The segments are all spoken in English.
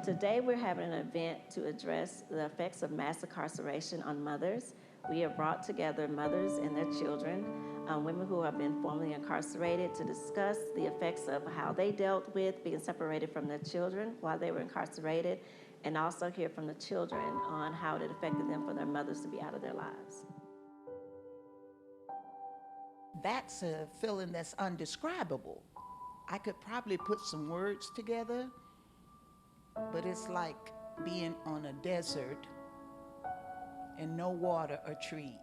Today we're having an event to address the effects of mass incarceration on mothers. We have brought together mothers and their children, women who have been formerly incarcerated, to discuss the effects of how they dealt with being separated from their children while they were incarcerated, and also hear from the children on how it affected them for their mothers to be out of their lives. That's a feeling that's undescribable. I could probably put some words together, but it's like being on a desert and no water or trees.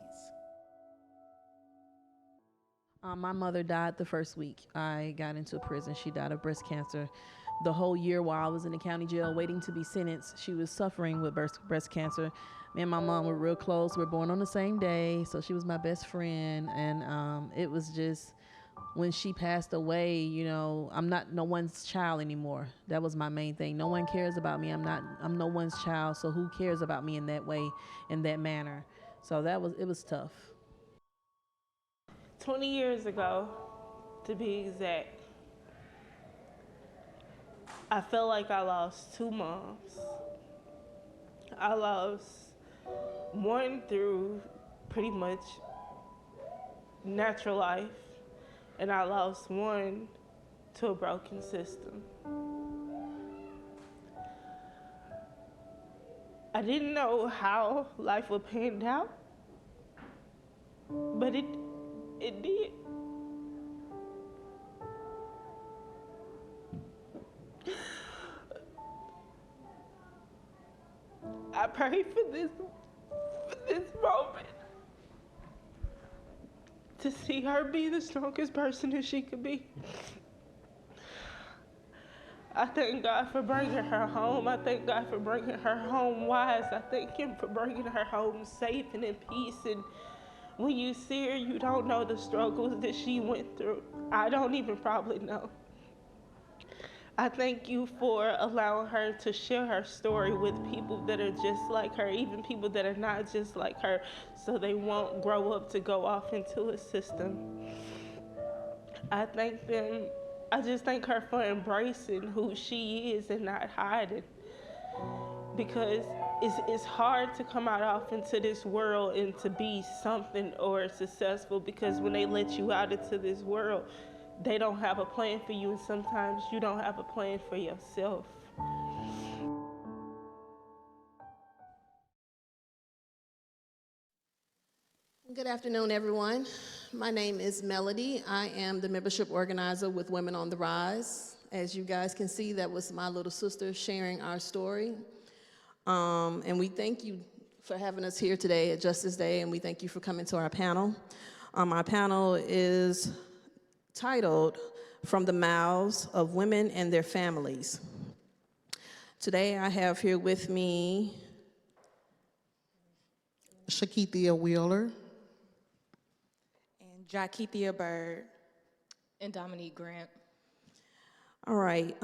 My mother died the first week I got into prison. She died of breast cancer. The whole year while I was in the county jail waiting to be sentenced, she was suffering with breast cancer. Me and my mom were real close. We were born on the same day, so she was my best friend. And it was just when she passed away, I'm not no one's child anymore. That was my main thing. No one cares about me. I'm no one's child. So who cares about me in that way, in that manner? So it was tough. 20 years ago, to be exact, I felt like I lost two moms. I lost one through pretty much natural life, and I lost one to a broken system. I didn't know how life would pan out, but it did. I pray for this moment to see her be the strongest person that she could be. I thank God for bringing her home. I thank God for bringing her home wise. I thank Him for bringing her home safe and in peace. And when you see her, you don't know the struggles that she went through. I don't even probably know. I thank you for allowing her to share her story with people that are just like her, even people that are not just like her, so they won't grow up to go off into a system. I just thank her for embracing who she is and not hiding. Because it's hard to come out off into this world and to be something or successful, because when they let you out into this world, they don't have a plan for you, and sometimes you don't have a plan for yourself. Good afternoon, everyone. My name is Melody. I am the membership organizer with Women on the Rise. As you guys can see, that was my little sister sharing our story. And we thank you for having us here today at Justice Day, and we thank you for coming to our panel. Our panel is titled From the Mouths of Women and Their Families. Today I have here with me Shakithia Wheeler. And Jaquithia Bird. And Dominique Grant. All right.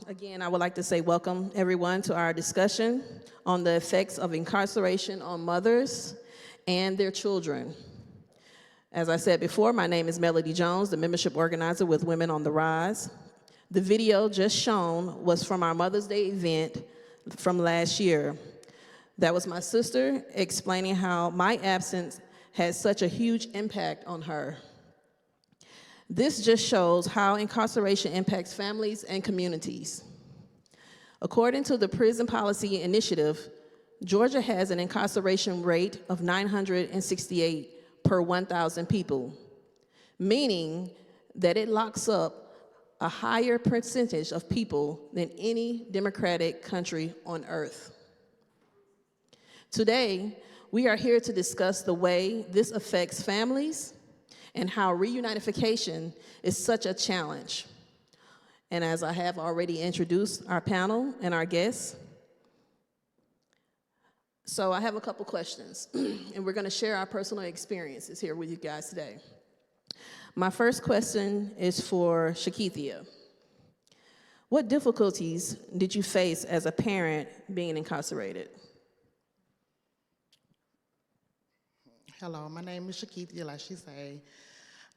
Again, I would like to say welcome, everyone, to our discussion on the effects of incarceration on mothers and their children. As I said before, my name is Melody Jones, the membership organizer with Women on the Rise. The video just shown was from our Mother's Day event from last year. That was my sister explaining how my absence had such a huge impact on her. This just shows how incarceration impacts families and communities. According to the Prison Policy Initiative, Georgia has an incarceration rate of 968 per 1,000 people, meaning that it locks up a higher percentage of people than any democratic country on earth. Today, we are here to discuss the way this affects families and how reunification is such a challenge. And as I have already introduced our panel and our guests, so I have a couple questions, and we're gonna share our personal experiences here with you guys today. My first question is for Shakithia. What difficulties did you face as a parent being incarcerated? Hello, my name is Shakithia, like she say.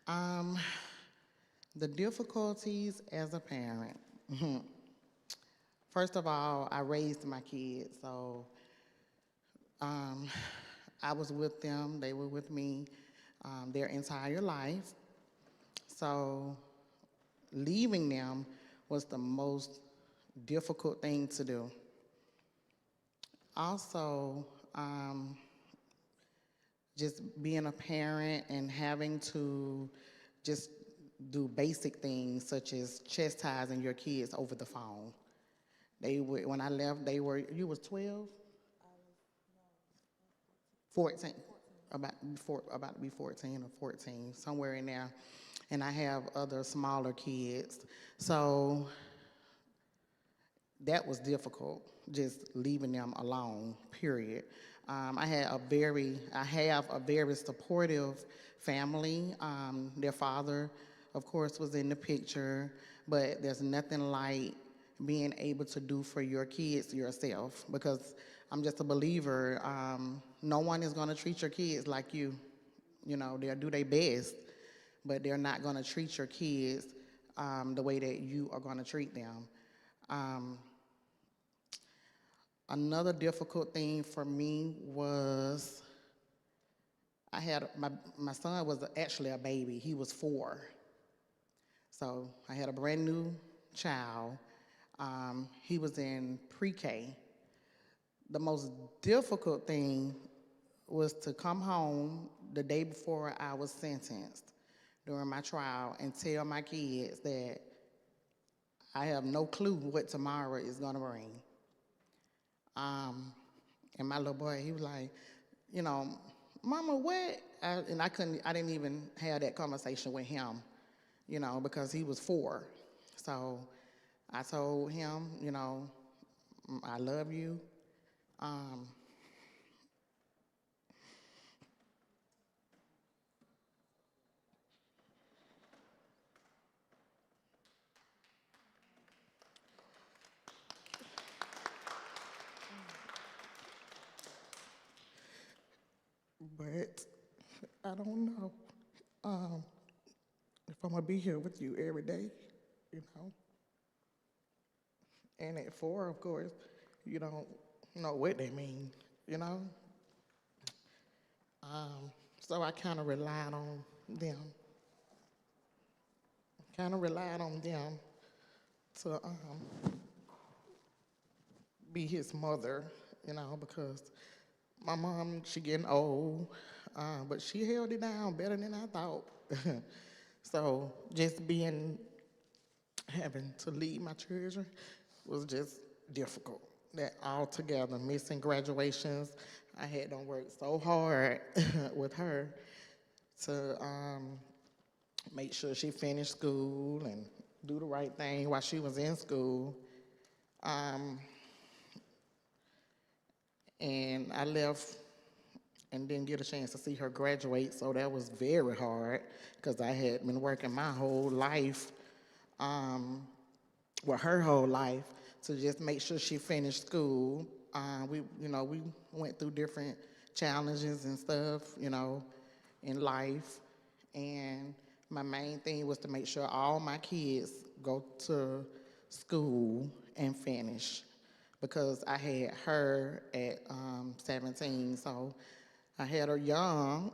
The difficulties as a parent. First of all, I raised my kids, so um, I was with them, they were with me their entire life. So leaving them was the most difficult thing to do. Also, just being a parent and having to just do basic things such as chastising your kids over the phone. They were, when I left, they were, you was 12? 14, about to be 14 or 14, somewhere in there. And I have other smaller kids. So that was difficult, just leaving them alone, period. I have a very supportive family. Their father, of course, was in the picture, but there's nothing like being able to do for your kids yourself, because I'm just a believer. No one is going to treat your kids like you. You know, they'll do their best, but they're not going to treat your kids the way that you are going to treat them. Another difficult thing for me was I had my son was actually a baby. He was 4. So I had a brand new child. He was in pre-K. The most difficult thing was to come home the day before I was sentenced during my trial and tell my kids that I have no clue what tomorrow is gonna bring. And my little boy, he was like, you know, Mama, what? I didn't even have that conversation with him, you know, because he was 4. So I told him, you know, I love you. But I don't know if I'm gonna be here with you every day, you know. And at 4, of course, you don't know what they mean, you know. So I kind of relied on them. To be his mother, you know, because my mom, she getting old, but she held it down better than I thought. So just having to lead my children was just difficult. That altogether, missing graduations, I had to work so hard with her to make sure she finished school and do the right thing while she was in school. And I left and didn't get a chance to see her graduate, so that was very hard because I had been working my whole life, her whole life, to just make sure she finished school. We went through different challenges and stuff, you know, in life, and my main thing was to make sure all my kids go to school and finish, because I had her at 17, so I had her young.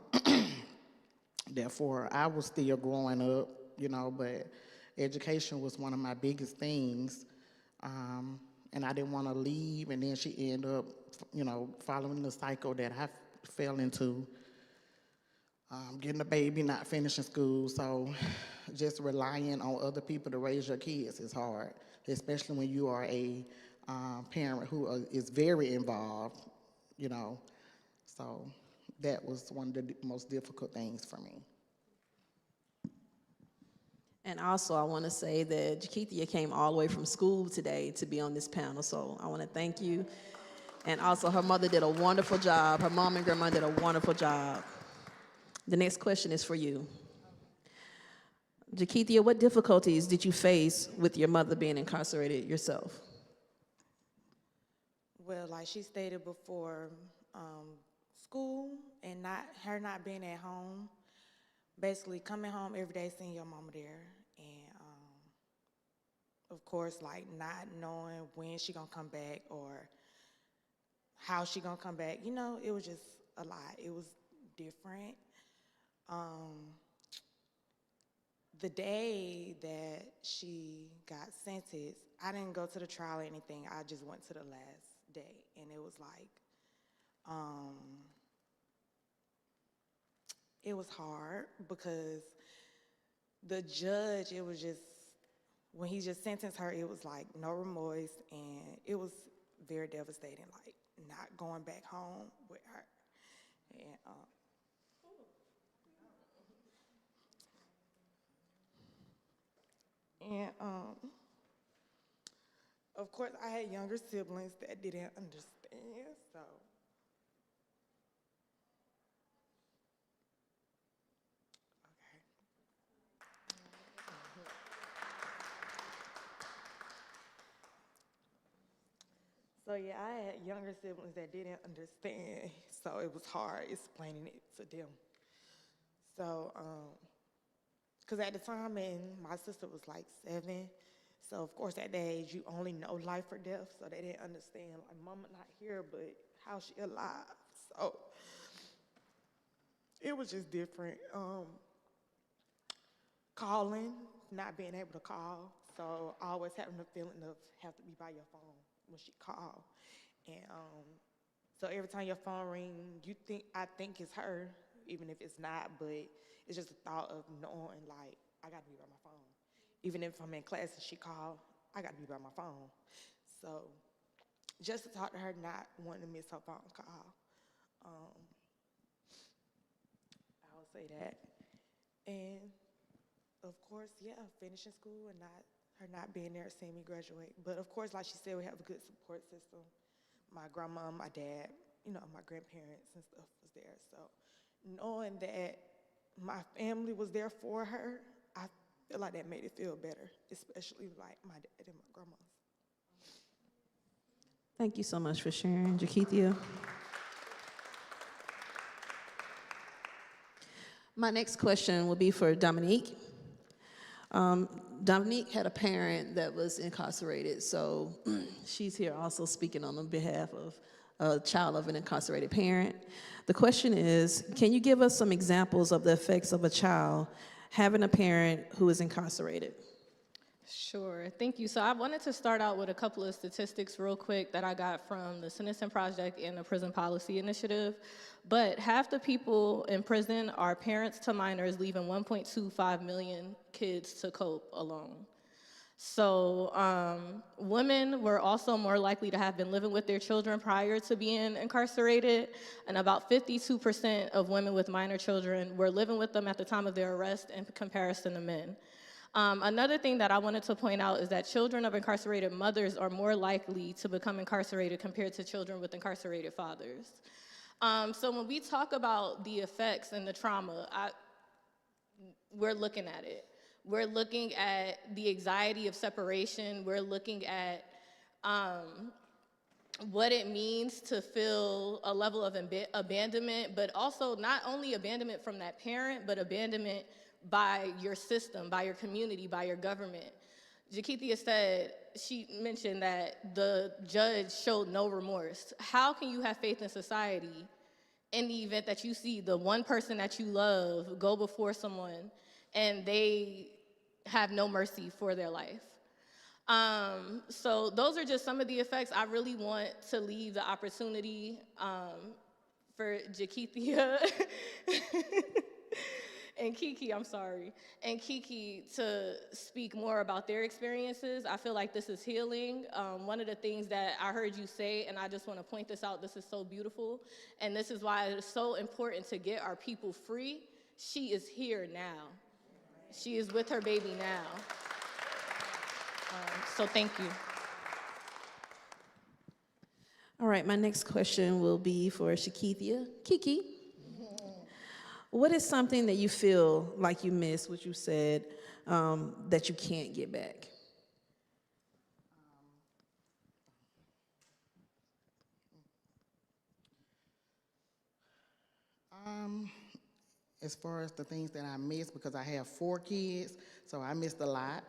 Therefore, I was still growing up, you know, but education was one of my biggest things. And I didn't want to leave, and then she ended up, you know, following the cycle that I fell into, getting a baby, not finishing school. So just relying on other people to raise your kids is hard, especially when you are a parent who is very involved, you know. So that was one of the most difficult things for me. And also, I want to say that Jakithia came all the way from school today to be on this panel, so I want to thank you. And also, her mother did a wonderful job. Her mom and grandma did a wonderful job. The next question is for you. Jakithia, what difficulties did you face with your mother being incarcerated yourself? Well, like she stated before, school and her not being at home, basically coming home every day, seeing your mama there, and of course, like not knowing when she gonna come back or how she gonna come back. You know, it was just a lot. It was different. The day that she got sentenced, I didn't go to the trial or anything. I just went to the last day, and it was like, it was hard because the judge, it was just, when he just sentenced her, it was like no remorse, and it was very devastating, like not going back home with her. And of course, I had younger siblings that didn't understand, so. Okay. So yeah, I had younger siblings that didn't understand, so it was hard explaining it to them. So, because at the time, and my sister was like 7, so of course at that age you only know life or death, so they didn't understand, like, mama not here, but how she alive? So it was just different. Calling, not being able to call, so always having the feeling of have to be by your phone when she called. And so every time your phone ring, I think it's her, even if it's not, but it's just the thought of knowing, like, I gotta be by my phone. Even if I'm in class and she called, I gotta be by my phone. So just to talk to her, not wanting to miss her phone call. I would say that. And of course, yeah, finishing school and her not being there, seeing me graduate. But of course, like she said, we have a good support system. My grandma, my dad, my grandparents and stuff was there. So knowing that my family was there for her, I feel like that made it feel better, especially like my dad and my grandma. Thank you so much for sharing, Jakethia. My next question will be for Dominique. Dominique had a parent that was incarcerated, so she's here also speaking on the behalf of a child of an incarcerated parent. The question is, can you give us some examples of the effects of a child having a parent who is incarcerated? Sure, thank you. So I wanted to start out with a couple of statistics real quick that I got from the Sentencing Project and the Prison Policy Initiative. But half the people in prison are parents to minors, leaving 1.25 million kids to cope alone. So women were also more likely to have been living with their children prior to being incarcerated, and about 52% of women with minor children were living with them at the time of their arrest in comparison to men. Another thing that I wanted to point out is that children of incarcerated mothers are more likely to become incarcerated compared to children with incarcerated fathers. So when we talk about the effects and the trauma, we're looking at it. We're looking at the anxiety of separation. We're looking at what it means to feel a level of abandonment, but also not only abandonment from that parent, but abandonment by your system, by your community, by your government. Jakethia said, she mentioned that the judge showed no remorse. How can you have faith in society in the event that you see the one person that you love go before someone and they have no mercy for their life? So those are just some of the effects. I really want to leave the opportunity for Jakethia and Kiki, and Kiki to speak more about their experiences. I feel like this is healing. One of the things that I heard you say, and I just want to point this out, this is so beautiful, and this is why it is so important to get our people free. She is here now. She is with her baby now. So thank you. All right, my next question will be for Shakithia. Kiki, what is something that you feel like you miss, what you said, that you can't get back? As far as the things that I miss, because I have 4 kids, so I missed a lot.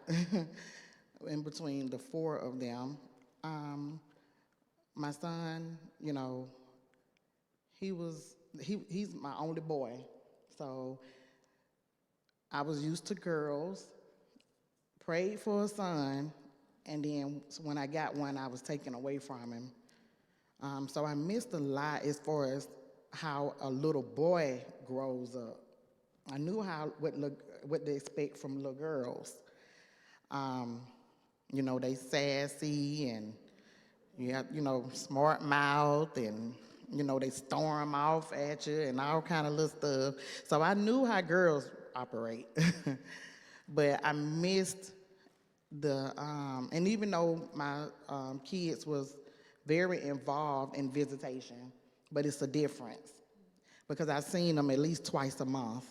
in between the four of them. My son, you know, he's my only boy, so I was used to girls, prayed for a son, and then when I got one, I was taken away from him. So I missed a lot as far as how a little boy grows up. I knew what to expect from little girls. You know, they sassy and smart mouth, and they storm off at you and all kind of little stuff. So I knew how girls operate, but I missed and even though my kids was very involved in visitation, but it's a difference because I've seen them at least twice a month.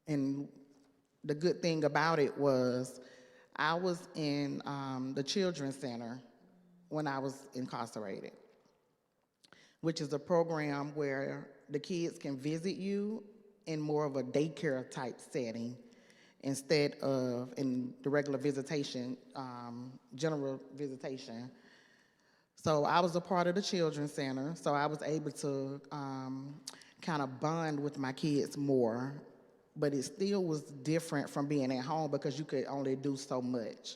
And the good thing about it was I was in the Children's Center when I was incarcerated, which is a program where the kids can visit you in more of a daycare type setting instead of in the regular visitation, general visitation. So I was a part of the Children's Center, so I was able to kind of bond with my kids more, but it still was different from being at home because you could only do so much.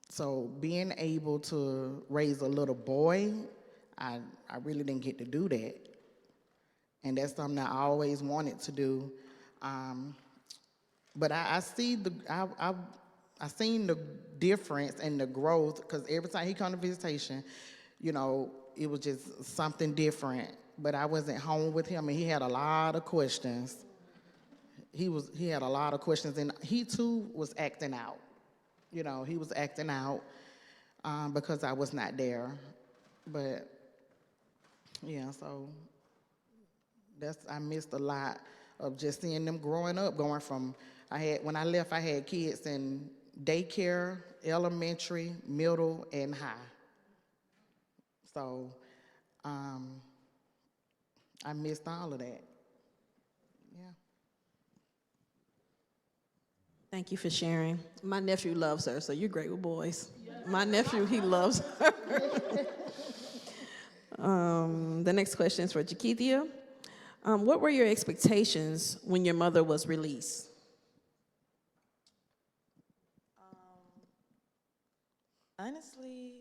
So being able to raise a little boy, I really didn't get to do that. And that's something I always wanted to do. But I seen the difference and the growth because every time he come to visitation, it was just something different. But I wasn't home with him, and he had a lot of questions. He had a lot of questions, and he too was acting out. He was acting out because I was not there. But yeah, so I missed a lot of just seeing them growing up, going from when I left, I had kids in daycare, elementary, middle, and high. So I missed all of that. Yeah. Thank you for sharing. My nephew loves her, so you're great with boys. My nephew, he loves her. The next question is for Jakithia. What were your expectations when your mother was released? Honestly,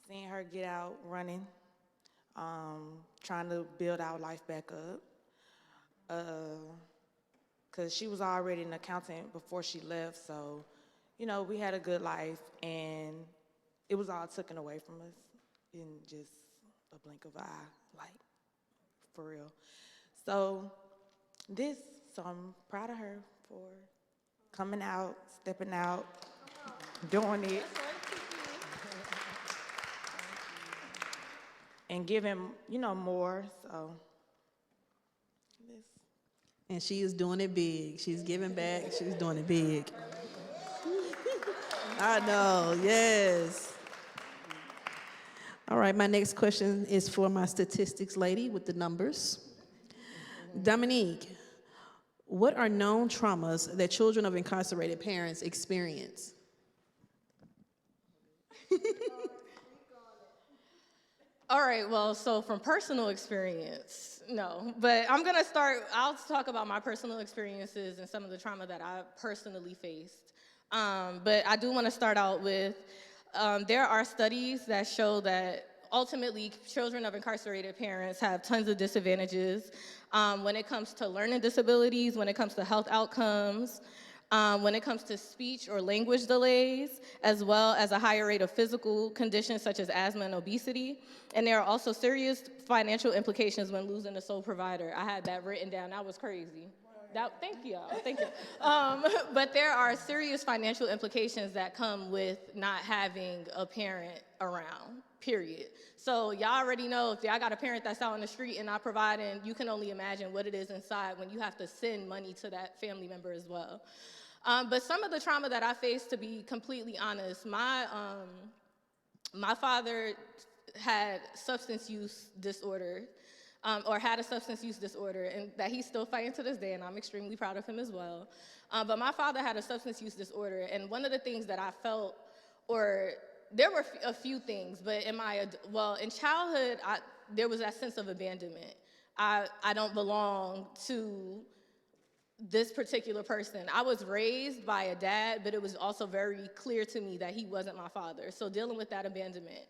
seeing her get out running, trying to build our life back up, because she was already an accountant before she left, so, we had a good life, and it was all taken away from us in just a blink of an eye, like, for real. So I'm proud of her for coming out, stepping out, doing it, and giving, more, so. And she is doing it big. She's giving back. She's doing it big. I know, yes. All right, my next question is for my statistics lady with the numbers. Dominique, what are known traumas that children of incarcerated parents experience? All right, well, so from personal experience, no. But I'll talk about my personal experiences and some of the trauma that I personally faced. But I do want to start out with, there are studies that show that ultimately children of incarcerated parents have tons of disadvantages when it comes to learning disabilities, when it comes to health outcomes, when it comes to speech or language delays, as well as a higher rate of physical conditions such as asthma and obesity. And there are also serious financial implications when losing a sole provider. I had that written down. That was crazy. Thank you, y'all. Thank you. But there are serious financial implications that come with not having a parent around, period. So y'all already know if y'all got a parent that's out on the street and not providing, you can only imagine what it is inside when you have to send money to that family member as well. But some of the trauma that I faced, to be completely honest, my father had substance use disorder. or had a substance use disorder, and that he's still fighting to this day, and I'm extremely proud of him as well. But my father had a substance use disorder, and one of the things that I felt, or there were a few things, but in childhood, there was that sense of abandonment. I don't belong to this particular person. I was raised by a dad, but it was also very clear to me that he wasn't my father. So dealing with that abandonment.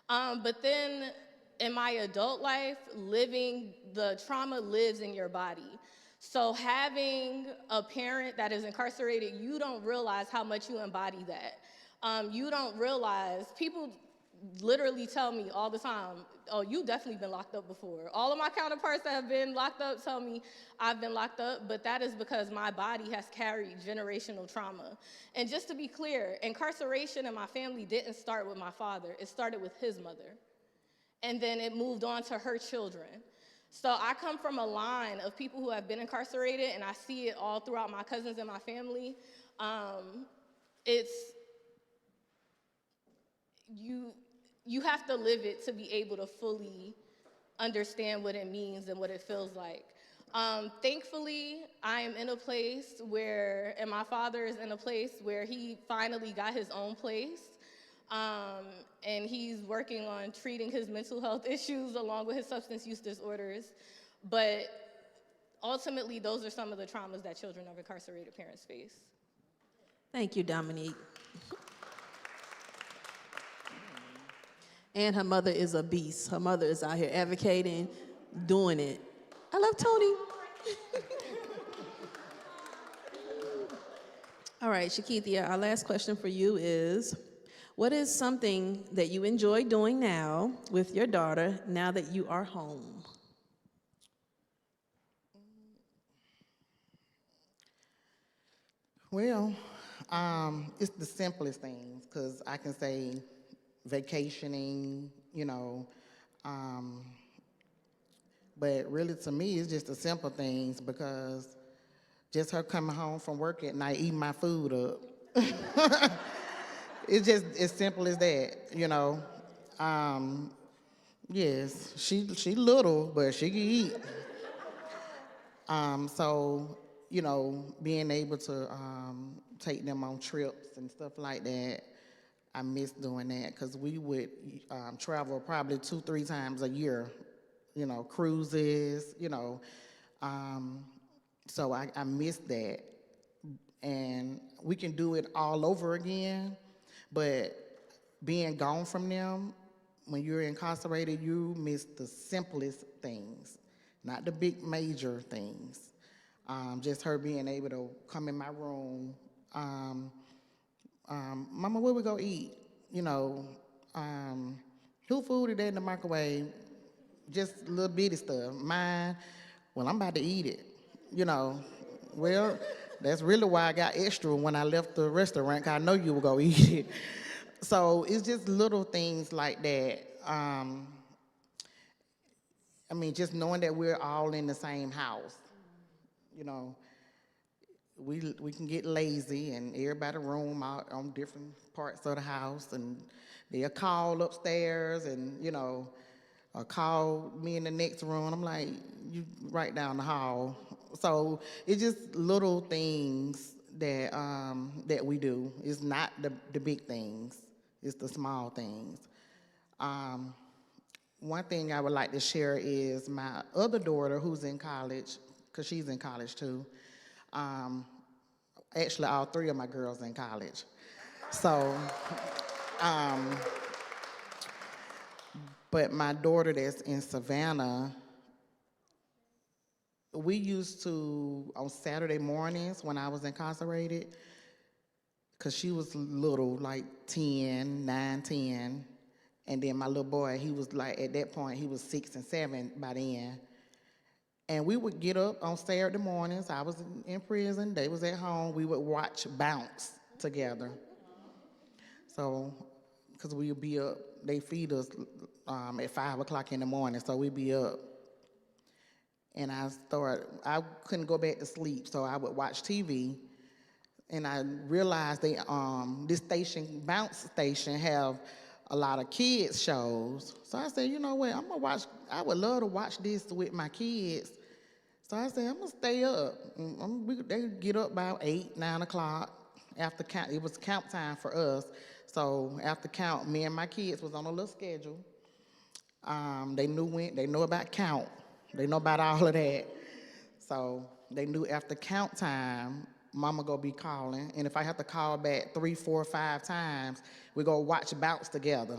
But then in my adult life, the trauma lives in your body. So having a parent that is incarcerated, you don't realize how much you embody that. You don't realize, people literally tell me all the time, oh, you definitely been locked up before. All of my counterparts that have been locked up tell me I've been locked up, but that is because my body has carried generational trauma. And just to be clear, incarceration in my family didn't start with my father. It started with his mother. And then it moved on to her children. So I come from a line of people who have been incarcerated, and I see it all throughout my cousins and my family. You have to live it to be able to fully understand what it means and what it feels like. Thankfully, I am in a place where, and my father is in a place where he finally got his own place. And he's working on treating his mental health issues along with his substance use disorders. But ultimately, those are some of the traumas that children of incarcerated parents face. Thank you, Dominique. And her mother is a beast. Her mother is out here advocating, doing it. I love Tony. All right, Shakithia, our last question for you is, what is something that you enjoy doing now with your daughter now that you are home? Well, it's the simplest things, because I can say vacationing, but really to me, it's just the simple things, because just her coming home from work at night, eating my food up. It's just as simple as that, Yes, she little, but she can eat. So, being able to take them on trips and stuff like that, I miss doing that, because we would travel probably 2-3 times a year, cruises, so I miss that. And we can do it all over again, but being gone from them, when you're incarcerated, you miss the simplest things, not the big major things. Just her being able to come in my room, Mama, where we go eat? Who food is that in the microwave? Just little bitty stuff. Mine, well, I'm about to eat it. Well, that's really why I got extra when I left the restaurant, because I know you were going to eat it. So it's just little things like that. Just knowing that we're all in the same house. We can get lazy and everybody roam out on different parts of the house, and they'll call upstairs and, or call me in the next room. I'm like, you right down the hall. So it's just little things that that we do. It's not the big things. It's the small things. One thing I would like to share is my other daughter, who's in college, because she's in college too. Actually, all 3 of my girls in college. So, but my daughter that's in Savannah, we used to, on Saturday mornings when I was incarcerated, because she was little, like 9, 10, and then my little boy, he was like, at that point, he was 6 and 7 by then. And we would get up on Saturday mornings. I was in prison, they was at home. We would watch Bounce together. So, because we would be up, they feed us at 5 o'clock in the morning, so we'd be up. And I couldn't go back to sleep, so I would watch TV. And I realized this station, Bounce station, have a lot of kids shows. So I said, you know what, I would love to watch this with my kids. So I said, I'm gonna stay up. They get up about 8, 9 o'clock after count. It was count time for us. So after count, me and my kids was on a little schedule. They know about count. They know about all of that. So they knew after count time, Mama gonna be calling, and if I have to call back 3, 4, 5 times, we go watch bouts together.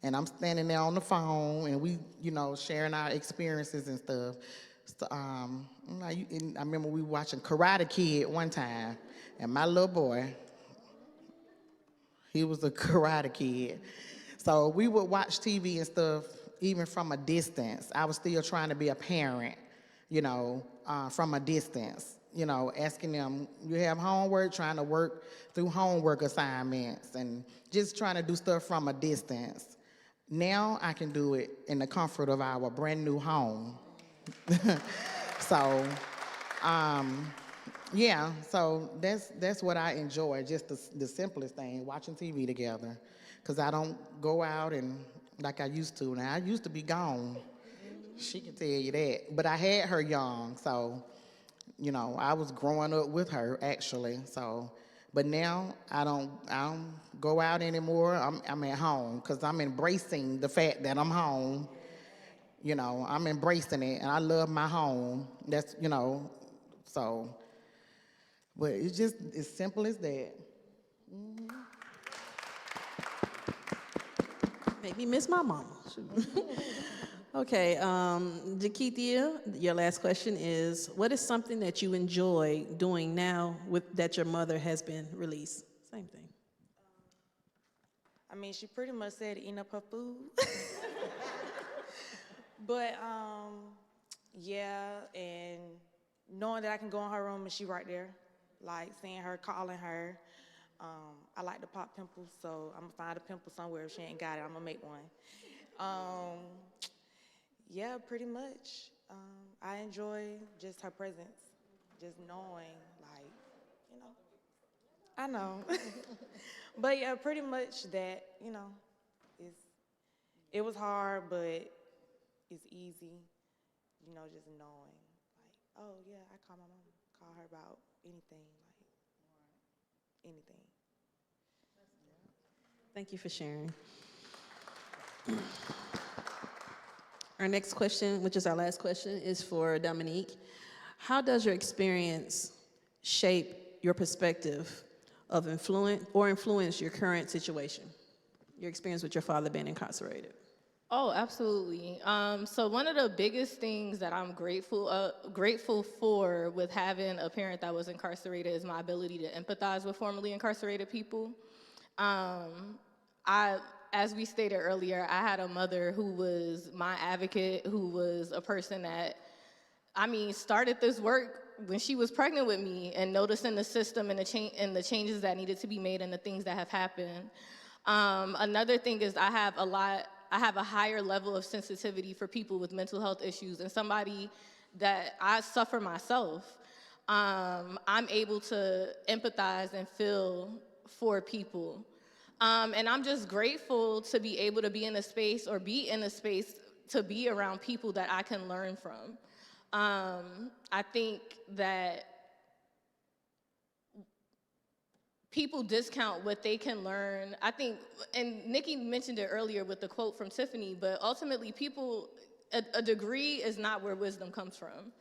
And I'm standing there on the phone, and we, sharing our experiences and stuff. So, I remember we watching Karate Kid one time, and my little boy, he was a Karate Kid. So we would watch TV and stuff even from a distance. I was still trying to be a parent, from a distance. Asking them, you have homework, trying to work through homework assignments and just trying to do stuff from a distance. Now I can do it in the comfort of our brand new home. So, so that's what I enjoy, just the simplest thing, watching TV together. Because I don't go out and like I used to. Now, I used to be gone. She can tell you that. But I had her young, so I was growing up with her actually. So, but now I don't go out anymore. I'm at home because I'm embracing the fact that I'm home. I'm embracing it, and I love my home. That's so. But it's just as simple as that. Make me miss my mama. Okay, Jakithia, your last question is, what is something that you enjoy doing now that your mother has been released? Same thing. I mean, she pretty much said eating up her food. But, and knowing that I can go in her room and she right there, like seeing her, calling her. I like to pop pimples, so I'm gonna find a pimple somewhere. If she ain't got it, I'm gonna make one. Pretty much. I enjoy just her presence, just knowing, I know. But yeah, pretty much that, it was hard, but it's easy, just knowing, oh yeah, I call my mom, call her about anything, anything. Thank you for sharing. Our next question, which is our last question, is for Dominique. How does your experience shape your perspective of influence your current situation? Your experience with your father being incarcerated? Oh, absolutely. So one of the biggest things that I'm grateful for with having a parent that was incarcerated is my ability to empathize with formerly incarcerated people. As we stated earlier, I had a mother who was my advocate, who was a person that, started this work when she was pregnant with me and noticing the system and the changes that needed to be made and the things that have happened. Another thing is I have a higher level of sensitivity for people with mental health issues, and somebody that I suffer myself. I'm able to empathize and feel for people. And I'm just grateful to be able to be in a space to be around people that I can learn from. I think that people discount what they can learn. I think, and Nikki mentioned it earlier with the quote from Tiffany, but ultimately a degree is not where wisdom comes from.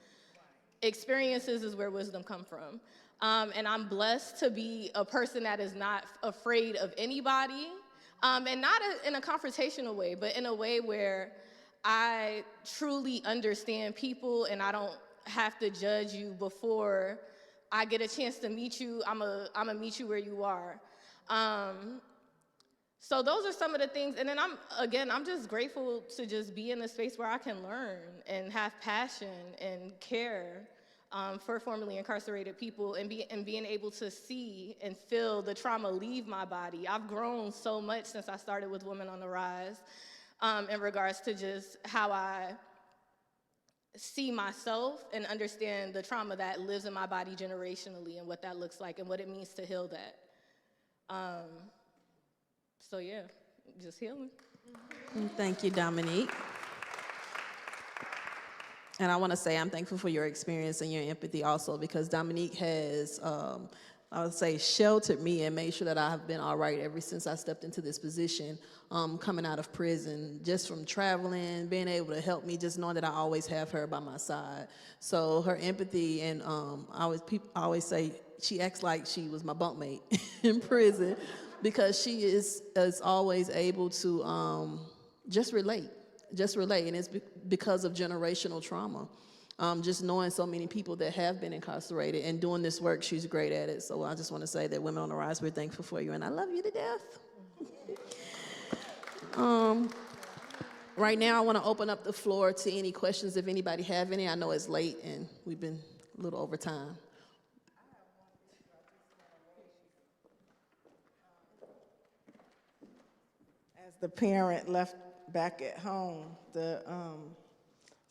Experiences is where wisdom comes from. And I'm blessed to be a person that is not afraid of anybody, and not in a confrontational way, but in a way where I truly understand people and I don't have to judge you before I get a chance to meet you. I'm gonna meet you where you are. So those are some of the things. And then I'm just grateful to just be in a space where I can learn and have passion and care for formerly incarcerated people and being able to see and feel the trauma leave my body. I've grown so much since I started with Women on the Rise in regards to just how I see myself and understand the trauma that lives in my body generationally and what that looks like and what it means to heal that. So yeah, Just healing. Thank you, Dominique. And I want to say I'm thankful for your experience and your empathy also, because Dominique has, I would say, sheltered me and made sure that I have been all right ever since I stepped into this position, coming out of prison, just from traveling, being able to help me, just knowing that I always have her by my side. So her empathy, and I always say she acts like she was my bunkmate in prison, because she is always able to just relate. And it's because of generational trauma. Just knowing so many people that have been incarcerated and doing this work, she's great at it. So I just want to say that Women on the Rise, we're thankful for you, and I love you to death. Right now, I want to open up the floor to any questions if anybody have any. I know it's late and we've been a little over time. As the parent left back at home to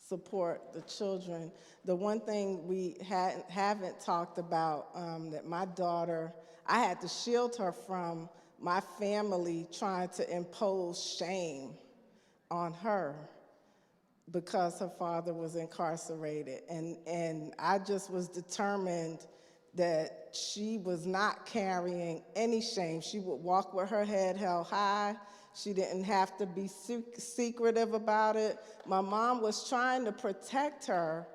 support the children, the one thing we haven't talked about that my daughter, I had to shield her from my family trying to impose shame on her because her father was incarcerated. And I just was determined that she was not carrying any shame. She would walk with her head held high. She didn't have to be secretive about it. My mom was trying to protect her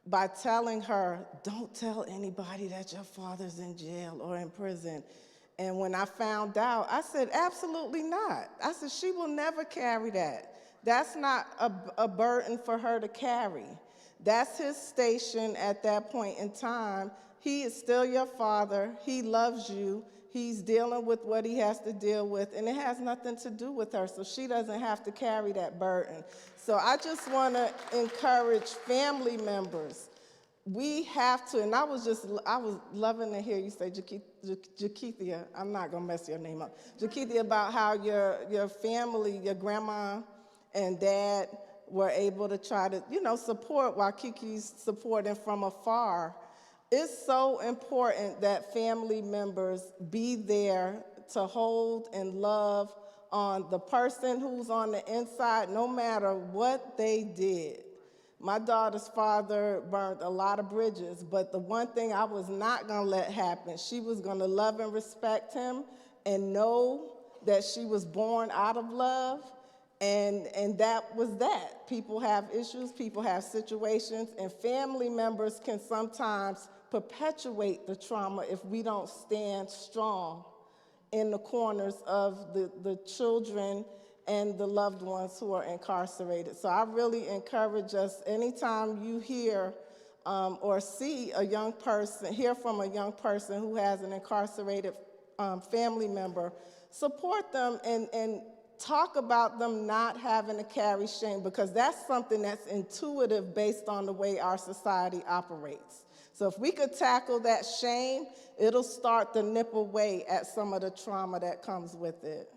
by telling her, don't tell anybody that your father's in jail or in prison. And when I found out, I said, absolutely not. I said, she will never carry that. That's not a burden for her to carry. That's his station at that point in time. He is still your father. He loves you. He's dealing with what he has to deal with, and it has nothing to do with her, so she doesn't have to carry that burden. So I just want to encourage family members. We have to, and I was loving to hear you say, Jakithia, I'm not going to mess your name up, Jakithia, about how your family, your grandma and dad were able to try to, support while Kiki's supporting from afar. It's so important that family members be there to hold and love on the person who's on the inside, no matter what they did. My daughter's father burned a lot of bridges, but the one thing I was not going to let happen, she was going to love and respect him and know that she was born out of love, and that was that. People have issues, people have situations, and family members can sometimes perpetuate the trauma if we don't stand strong in the corners of the children and the loved ones who are incarcerated. So I really encourage us, anytime you hear or see a young person, hear from a young person who has an incarcerated family member, support them and talk about them not having to carry shame, because that's something that's intuitive based on the way our society operates. So if we could tackle that shame, it'll start to nip away at some of the trauma that comes with it.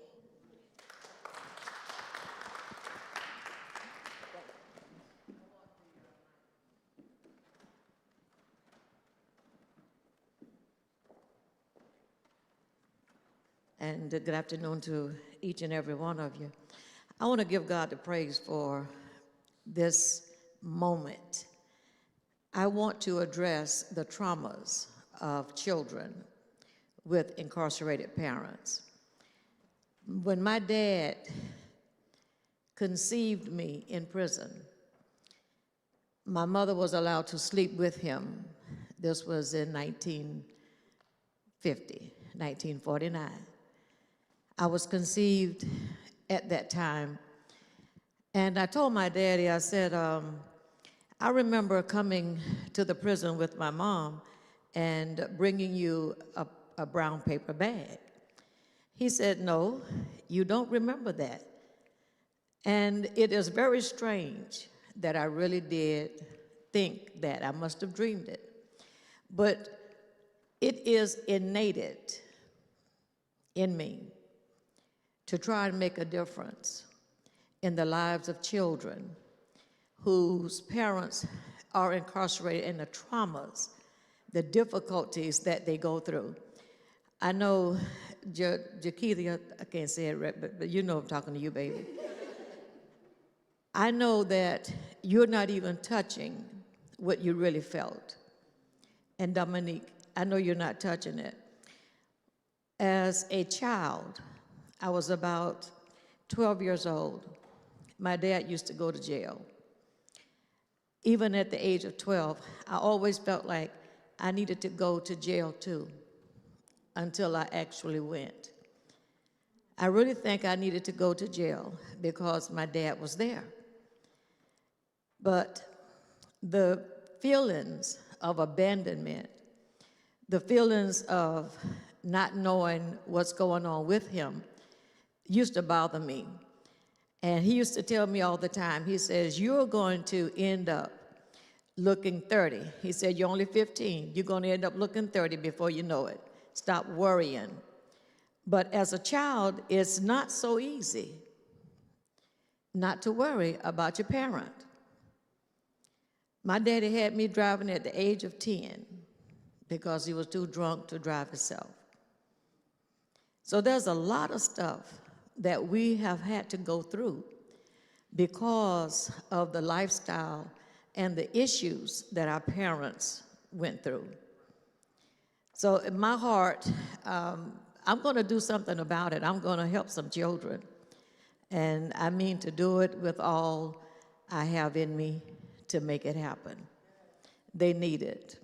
And good afternoon to each and every one of you. I want to give God the praise for this moment. I want to address the traumas of children with incarcerated parents. When my dad conceived me in prison, my mother was allowed to sleep with him. This was in 1949. I was conceived at that time, and I told my daddy, I said, I remember coming to the prison with my mom and bringing you a brown paper bag. He said, no, you don't remember that. And it is very strange that I really did think that. I must have dreamed it. But it is innate in me to try and make a difference in the lives of children whose parents are incarcerated, and the traumas, the difficulties that they go through. I know Jakeithia, I can't say it right, but you know I'm talking to you, baby. I know that you're not even touching what you really felt. And Dominique, I know you're not touching it. As a child, I was about 12 years old. My dad used to go to jail. Even at the age of 12, I always felt like I needed to go to jail too, until I actually went. I really think I needed to go to jail because my dad was there. But the feelings of abandonment, the feelings of not knowing what's going on with him used to bother me. And he used to tell me all the time, he says, you're going to end up looking 30. He said, you're only 15. You're going to end up looking 30 before you know it. Stop worrying. But as a child, it's not so easy not to worry about your parent. My daddy had me driving at the age of 10 because he was too drunk to drive himself. So there's a lot of stuff that we have had to go through because of the lifestyle and the issues that our parents went through. So in my heart, I'm going to do something about it. I'm going to help some children. And I mean to do it with all I have in me to make it happen. They need it.